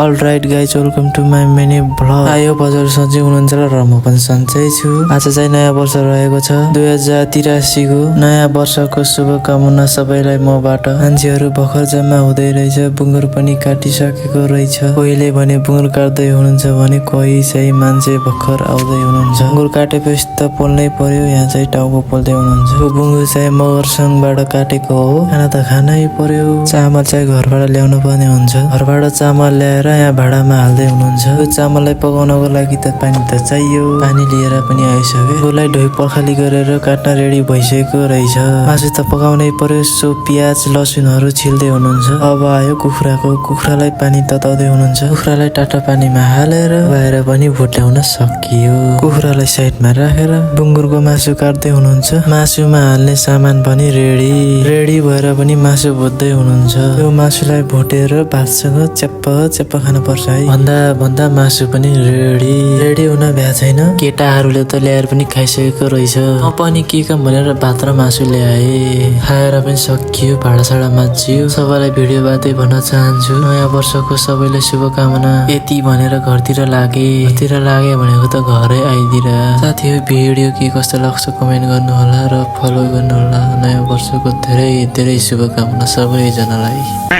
All right guys, welcome to my mini vlog. आयो बजार सन्चै हुनुहुन्छ र म पनि सन्चै छु। आज चाहिँ नयाँ वर्ष रहेको छ 2083 को। नयाँ वर्षको शुभकामना सबैलाई मबाट। मान्छेहरू भर्खर जम्मा हुँदै रहेछ। बुङ्गुर पनि काटिसकेको रहेछ। कोहीले भने बुङ्गुर काट्दै हुनुहुन्छ भने कोही चाहिँ मान्छे भर्खर आउँदै हुनुहुन्छ। बुङ्गुर काटेपछि त पोल्नै पर्यो। यहाँ चाहिँ टाउको पोल्दै हुनुहुन्छ। यो बुङ्गुर चाहिँ मगरसँगबाट काटेको हो। खाना त खानै पर्यो। चामल चाहिँ घरबाट ल्याउनु पर्ने हुन्छ। घरबाट चामल ल्याएर यहाँ भाडामा हाल्दै हुनुहुन्छ। यो चामललाई पकाउनको लागि त पानी त चाहियो। पानी लिएर पनि आइसक्यो। उसलाई धोइ पखाली गरेर काट्न रेडी भइसकेको रहेछ। मासु त पकाउनै पर्यो। सो प्याज लसुनहरू छिल्दै हुनुहुन्छ। अब आयो कुखुरालाई पानी तताउँदै हुनुहुन्छ। कुखुरालाई टाटा पानीमा हालेर बाहिर पनि भुट्याउन सकियो। कुखुरालाई साइडमा राखेर बुङ्गुरको मासु काट्दै हुनुहुन्छ। मासुमा हाल्ने सामान पनि रेडी भएर पनि मासु भुट्दै हुनुहुन्छ। यो मासुलाई भुटेर भातसँग च्याप्प खानु पर्छ है। भन्दा मासु पनि रेडी हुन भ्या छैन। केटाहरूले त ल्याएर पनि खाइसकेको रहेछ। म पनि के काम भनेर भात र मासु ल्याए। खाएर पनि सकियो। भाँडासाडा माझ्यो। सबैलाई भिडियो बातै भन्न चाहन्छु। नयाँ वर्षको सबैलाई शुभकामना। यति भनेर घरतिर लागे भनेको त घरै आइदिएर। साथी भिडियो के कस्तो लाग्छ कमेन्ट गर्नु होला र फलो गर्नु होला। नयाँ वर्षको धेरै शुभकामना सबैजनालाई।